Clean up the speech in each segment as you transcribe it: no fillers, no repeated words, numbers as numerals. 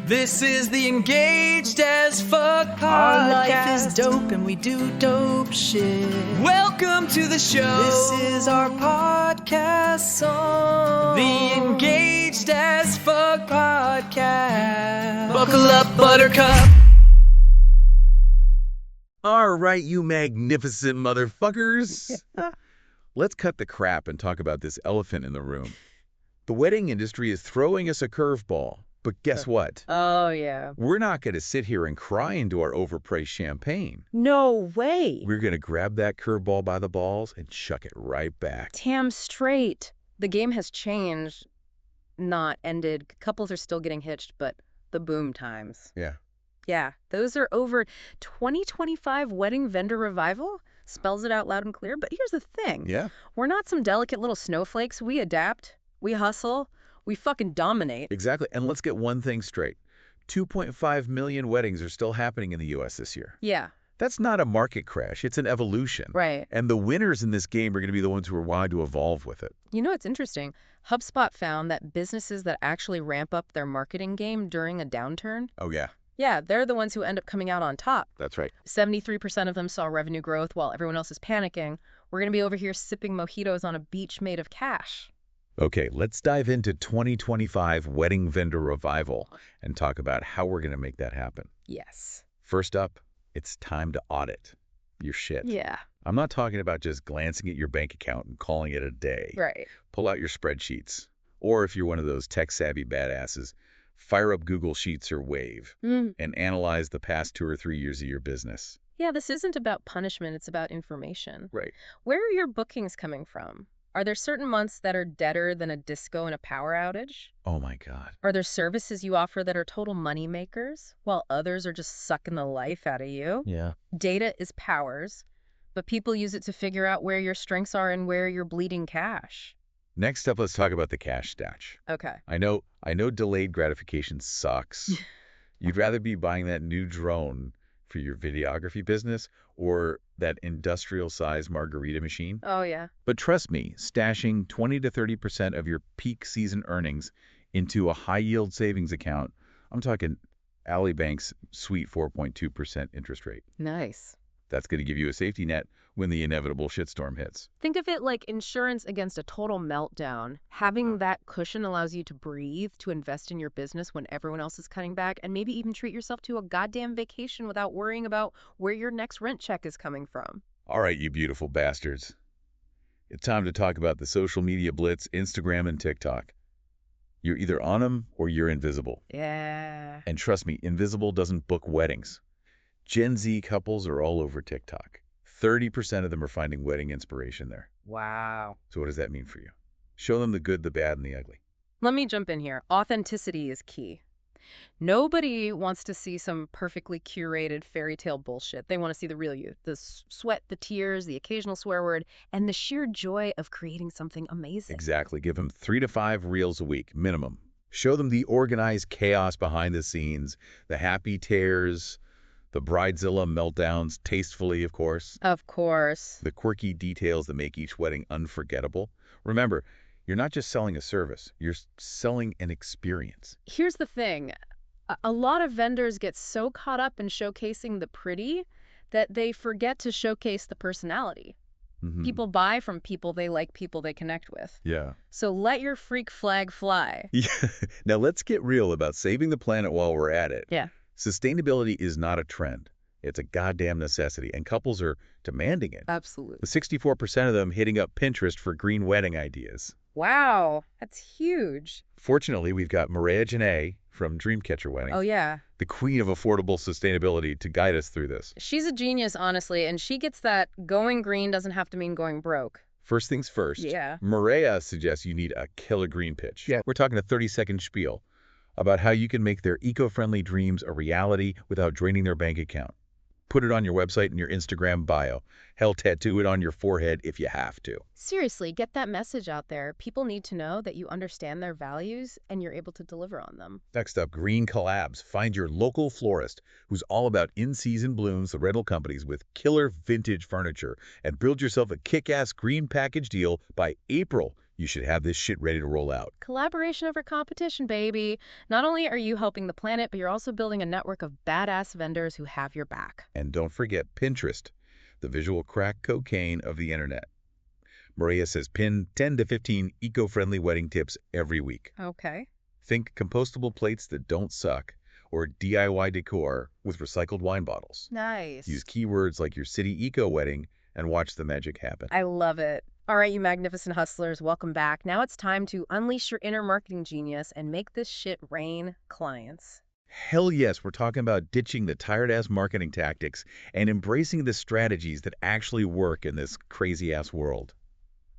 This is the Engaged as Fuck podcast. Our life is dope and we do dope shit. Welcome to the show. This is our podcast song. The Engaged as Fuck podcast. Buckle up, Buttercup. All right, you magnificent motherfuckers. Let's cut the crap and talk about this elephant in the room. The wedding industry is throwing us a curveball. But guess what? Oh, yeah. We're not going to sit here and cry into our overpriced champagne. No way. We're going to grab that curveball by the balls and chuck it right back. Damn straight. The game has changed, not ended. Couples are still getting hitched, but the boom times. Yeah. Yeah, those are over. 2025 Wedding Vendor Revival spells it out loud and clear. But here's the thing. Yeah. We're not some delicate little snowflakes. We adapt. We hustle. We fucking dominate. Exactly. And let's get one thing straight. 2.5 million weddings are still happening in the U.S. this year. Yeah. That's not a market crash. It's an evolution. Right. And the winners in this game are going to be the ones who are willing to evolve with it. You know, it's interesting. HubSpot found that businesses that actually ramp up their marketing game during a downturn, Oh, yeah. yeah, they're the ones who end up coming out on top. That's right. 73% of them saw revenue growth while everyone else is panicking. We're going to be over here sipping mojitos on a beach made of cash. Okay, let's dive into 2025 Wedding Vendor Revival and talk about how we're going to make that happen. Yes. First up, it's time to audit your shit. Yeah. I'm not talking about just glancing at your bank account and calling it a day. Right. Pull out your spreadsheets. Or if you're one of those tech-savvy badasses, fire up Google Sheets or Wave and analyze the past 2 or 3 years of your business. Yeah, this isn't about punishment. It's about information. Right. Where are your bookings coming from? Are there certain months that are deader than a disco and a power outage? Oh, my God. Are there services you offer that are total money makers while others are just sucking the life out of you? Yeah. Data is powers, but people use it to figure out where your strengths are and where you're bleeding cash. Next up, let's talk about the cash stash. Okay. I know delayed gratification sucks. You'd rather be buying that new drone for your videography business or that industrial-sized margarita machine. Oh, yeah. But trust me, stashing 20 to 30% of your peak season earnings into a high-yield savings account, I'm talking Ally Bank's sweet 4.2% interest rate. Nice. That's going to give you a safety net when the inevitable shitstorm hits. Think of it like insurance against a total meltdown. Having that cushion allows you to breathe, to invest in your business when everyone else is cutting back, and maybe even treat yourself to a goddamn vacation without worrying about where your next rent check is coming from. All right, you beautiful bastards. It's time to talk about the social media blitz, Instagram and TikTok. You're either on them or you're invisible. Yeah. And trust me, invisible doesn't book weddings. Gen Z couples are all over TikTok. 30% of them are finding wedding inspiration there. Wow. So what does that mean for you? Show them the good, the bad, and the ugly. Let me jump in here. Authenticity is key. Nobody wants to see some perfectly curated fairy tale bullshit. They want to see the real you. The sweat, the tears, the occasional swear word, and the sheer joy of creating something amazing. Exactly. Give them 3 to 5 reels a week, minimum. Show them the organized chaos behind the scenes, the happy tears, the bridezilla meltdowns, tastefully, of course. Of course. The quirky details that make each wedding unforgettable. Remember, you're not just selling a service, you're selling an experience. Here's the thing. A lot of vendors get so caught up in showcasing the pretty that they forget to showcase the personality. People buy from people they like, people they connect with. Yeah. So let your freak flag fly. Yeah. Now let's get real about saving the planet while we're at it. Yeah. Sustainability is not a trend. It's a goddamn necessity, and couples are demanding it. Absolutely. With 64% of them hitting up Pinterest for green wedding ideas. Wow, that's huge. Fortunately, we've got Maria Janae from Dreamcatcher Weddings, Oh, yeah. the queen of affordable sustainability, to guide us through this. She's a genius, honestly, and she gets that going green doesn't have to mean going broke. First things first, Yeah. Maria suggests you need a killer green pitch. Yeah. We're talking a 30-second spiel about how you can make their eco-friendly dreams a reality without draining their bank account. Put it on your website and your Instagram bio. Hell, tattoo it on your forehead if you have to. Seriously, get that message out there. People need to know that you understand their values and you're able to deliver on them. Next up, Green Collabs. Find your local florist who's all about in-season blooms, the rental companies with killer vintage furniture, and build yourself a kick-ass green package deal by April You should have this shit ready to roll out. Collaboration over competition, baby. Not only are you helping the planet, but you're also building a network of badass vendors who have your back. And don't forget Pinterest, the visual crack cocaine of the internet. Maria says pin 10 to 15 eco-friendly wedding tips every week. Okay. Think compostable plates that don't suck, or DIY decor with recycled wine bottles. Nice. Use keywords like your city eco wedding and watch the magic happen. I love it. All right, you magnificent hustlers, welcome back. Now it's time to unleash your inner marketing genius and make this shit rain clients. Hell yes, we're talking about ditching the tired-ass marketing tactics and embracing the strategies that actually work in this crazy-ass world.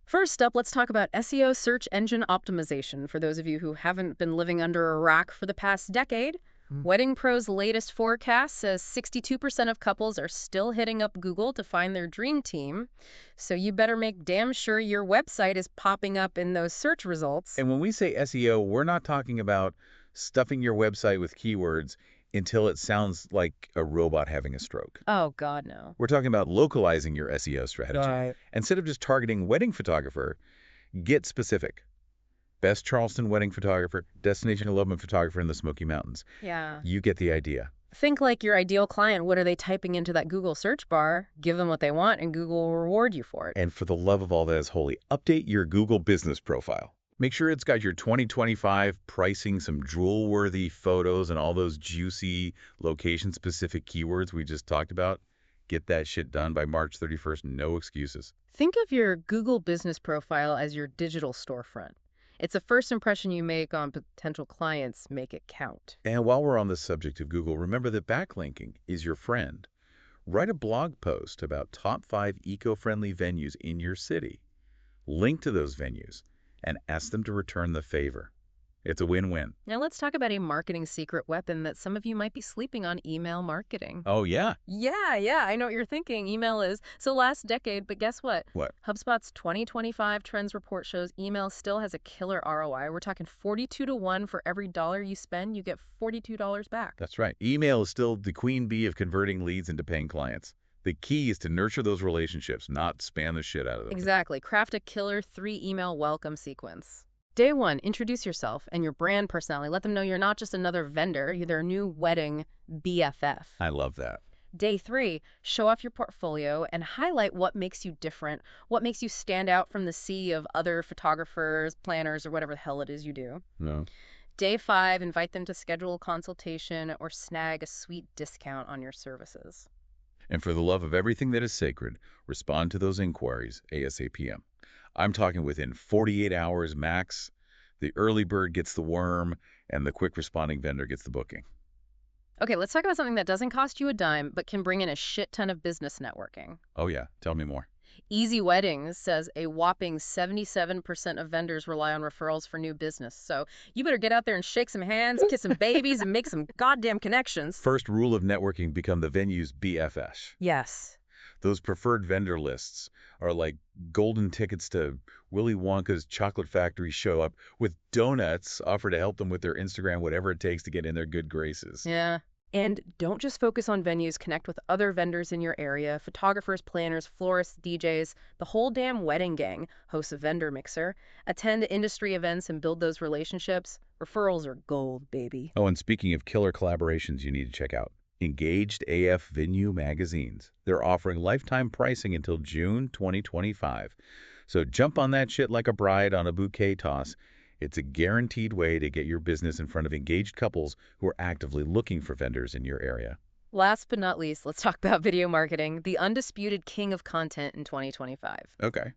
First up, let's talk about SEO search engine optimization. For those of you who haven't been living under a rock for the past decade, Wedding Pro's latest forecast says 62% of couples are still hitting up Google to find their dream team. So you better make damn sure your website is popping up in those search results. And when we say SEO, we're not talking about stuffing your website with keywords until it sounds like a robot having a stroke. Oh, God, no. We're talking about localizing your SEO strategy. Instead of just targeting wedding photographer, get specific. Best Charleston wedding photographer, destination elopement photographer in the Smoky Mountains. Yeah. You get the idea. Think like your ideal client. What are they typing into that Google search bar? Give them what they want, and Google will reward you for it. And for the love of all that is holy, update your Google business profile. Make sure it's got your 2025 pricing, some drool-worthy photos, and all those juicy location-specific keywords we just talked about. Get that shit done by March 31st. No excuses. Think of your Google business profile as your digital storefront. It's the first impression you make on potential clients. Make it count. And while we're on the subject of Google, remember that backlinking is your friend. Write a blog post about top 5 eco-friendly venues in your city. Link to those venues and ask them to return the favor. It's a win-win. Now let's talk about a marketing secret weapon that some of you might be sleeping on: email marketing. Oh, yeah? Yeah, I know what you're thinking. Email is so last decade, but guess what? What? HubSpot's 2025 trends report shows email still has a killer ROI. We're talking 42 to 1 for every dollar you spend, you get $42 back. That's right. Email is still the queen bee of converting leads into paying clients. The key is to nurture those relationships, not spam the shit out of them. Exactly. Craft a killer 3-email welcome sequence. Day 1, introduce yourself and your brand personality. Let them know you're not just another vendor, you're their new wedding BFF. I love that. Day 3, show off your portfolio and highlight what makes you different, what makes you stand out from the sea of other photographers, planners, or whatever the hell it is you do. No. Day 5, invite them to schedule a consultation or snag a sweet discount on your services. And for the love of everything that is sacred, respond to those inquiries ASAP. I'm talking within 48 hours max. The early bird gets the worm, and the quick responding vendor gets the booking. Okay, let's talk about something that doesn't cost you a dime, but can bring in a shit ton of business networking. Oh, yeah. Tell me more. Easy Weddings says a whopping 77% of vendors rely on referrals for new business. So you better get out there and shake some hands, kiss some babies, and make some goddamn connections. First rule of networking: become the venue's BFF. Yes. Those preferred vendor lists are like golden tickets to Willy Wonka's chocolate factory show up with donuts offered to help them with their Instagram, whatever it takes to get in their good graces. Yeah. And don't just focus on venues, connect with other vendors in your area, photographers, planners, florists, DJs, the whole damn wedding gang hosts a vendor mixer. Attend industry events and build those relationships. Referrals are gold, baby. Oh, and speaking of killer collaborations you need to check out, Engaged AF Venue magazines. They're offering lifetime pricing until June 2025. So jump on that shit like a bride on a bouquet toss. It's a guaranteed way to get your business in front of engaged couples who are actively looking for vendors in your area. Last but not least, let's talk about video marketing, the undisputed king of content in 2025. Okay.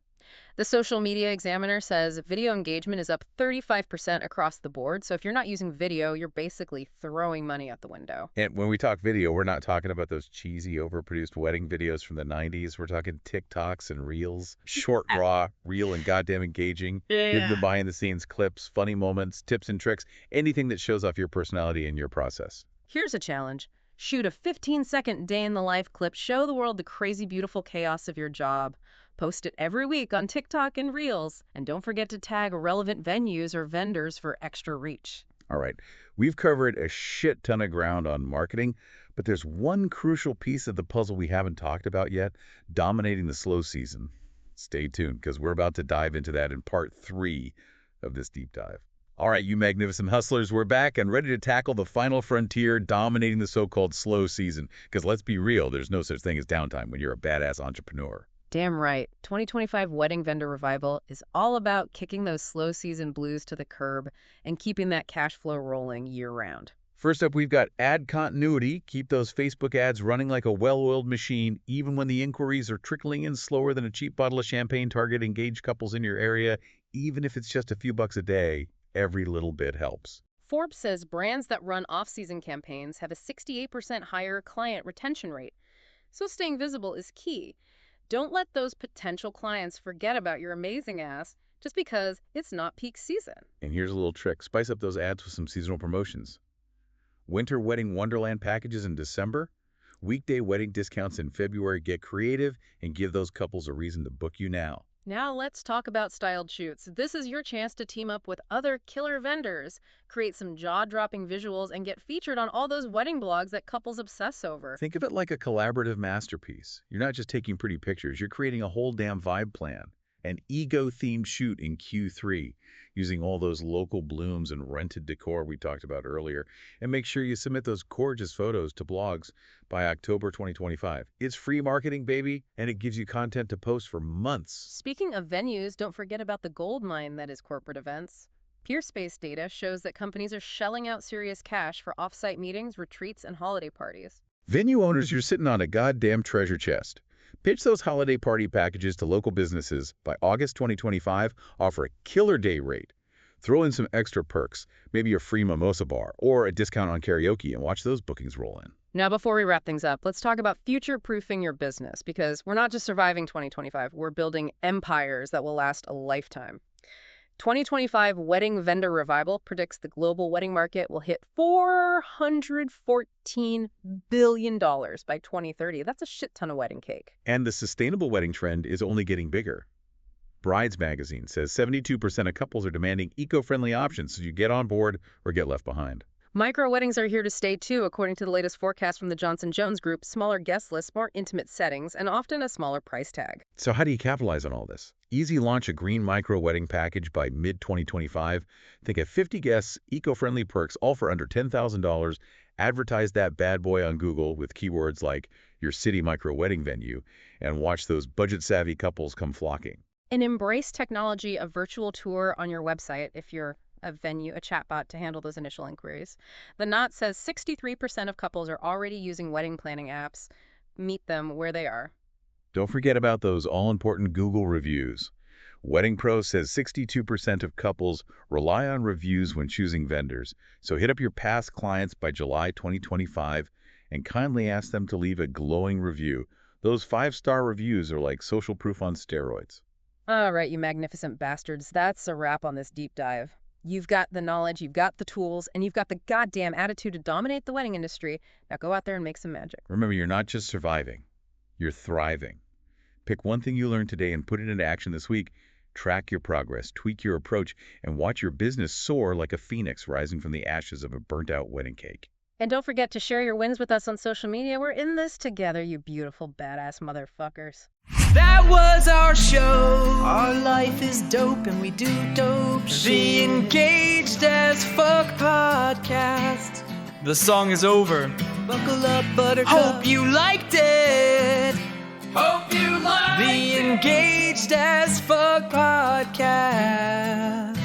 The Social Media Examiner says video engagement is up 35% across the board. So if you're not using video, you're basically throwing money out the window. And when we talk video, we're not talking about those cheesy, overproduced wedding videos from the 90s. We're talking TikToks and Reels, short, raw, real, and goddamn engaging. Give the behind-the-scenes clips, funny moments, tips and tricks, anything that shows off your personality and your process. Here's a challenge. Shoot a 15-second day-in-the-life clip. Show the world the crazy, beautiful chaos of your job. Post it every week on TikTok and Reels. And don't forget to tag relevant venues or vendors for extra reach. All right. We've covered a shit ton of ground on marketing, but there's one crucial piece of the puzzle we haven't talked about yet, dominating the slow season. Stay tuned, because we're about to dive into that in part 3 of this deep dive. All right, you magnificent hustlers, we're back and ready to tackle the final frontier dominating the so-called slow season. Because let's be real, there's no such thing as downtime when you're a badass entrepreneur. Damn right. 2025 Wedding Vendor Revival is all about kicking those slow season blues to the curb and keeping that cash flow rolling year-round. First up, we've got ad continuity. Keep those Facebook ads running like a well-oiled machine, even when the inquiries are trickling in slower than a cheap bottle of champagne. Target engaged couples in your area, even if it's just a few bucks a day. Every little bit helps. Forbes says brands that run off-season campaigns have a 68% higher client retention rate. So staying visible is key. Don't let those potential clients forget about your amazing ass just because it's not peak season. And here's a little trick. Spice up those ads with some seasonal promotions. Winter Wedding Wonderland packages in December. Weekday wedding discounts in February. Get creative and give those couples a reason to book you now. Now let's talk about styled shoots. This is your chance to team up with other killer vendors, create some jaw-dropping visuals, and get featured on all those wedding blogs that couples obsess over. Think of it like a collaborative masterpiece. You're not just taking pretty pictures, you're creating a whole damn vibe plan. An ego-themed shoot in Q3, using all those local blooms and rented decor we talked about earlier. And make sure you submit those gorgeous photos to blogs by October 2025. It's free marketing, baby, and it gives you content to post for months. Speaking of venues, don't forget about the gold mine that is corporate events. Peerspace data shows that companies are shelling out serious cash for off-site meetings, retreats, and holiday parties. Venue owners, you're sitting on a goddamn treasure chest. Pitch those holiday party packages to local businesses. By August 2025, offer a killer day rate. Throw in some extra perks, maybe a free mimosa bar or a discount on karaoke, and watch those bookings roll in. Now, before we wrap things up, let's talk about future-proofing your business, because we're not just surviving 2025, we're building empires that will last a lifetime. 2025 Wedding Vendor Revival predicts the global wedding market will hit $414 billion by 2030. That's a shit ton of wedding cake. And the sustainable wedding trend is only getting bigger. Brides Magazine says 72% of couples are demanding eco-friendly options, so you get on board or get left behind. Micro weddings are here to stay too, according to the latest forecast from the Johnson Jones Group. Smaller guest lists, more intimate settings, and often a smaller price tag. So how do you capitalize on all this? Easy launch a green micro wedding package by mid-2025. Think of 50 guests, eco-friendly perks, all for under $10,000. Advertise that bad boy on Google with keywords like your city micro wedding venue, and watch those budget-savvy couples come flocking. And embrace technology, a virtual tour on your website if you're a venue, a chatbot to handle those initial inquiries. The Knot says 63% of couples are already using wedding planning apps. Meet them where they are. Don't forget about those all-important Google reviews. Wedding Pro says 62% of couples rely on reviews when choosing vendors. So hit up your past clients by July 2025 and kindly ask them to leave a glowing review. Those 5-star reviews are like social proof on steroids. All right, you magnificent bastards. That's a wrap on this deep dive. You've got the knowledge, you've got the tools, and you've got the goddamn attitude to dominate the wedding industry. Now go out there and make some magic. Remember, you're not just surviving, you're thriving. Pick one thing you learned today and put it into action this week. Track your progress, tweak your approach, and watch your business soar like a phoenix rising from the ashes of a burnt-out wedding cake. And don't forget to share your wins with us on social media. We're in this together, you beautiful badass motherfuckers. That was our show. Our life is dope and we do dope The shit. Engaged as Fuck podcast. The song is over. Buckle up, buttercup. Hope you liked it. Hope you liked The Engaged as Fuck podcast.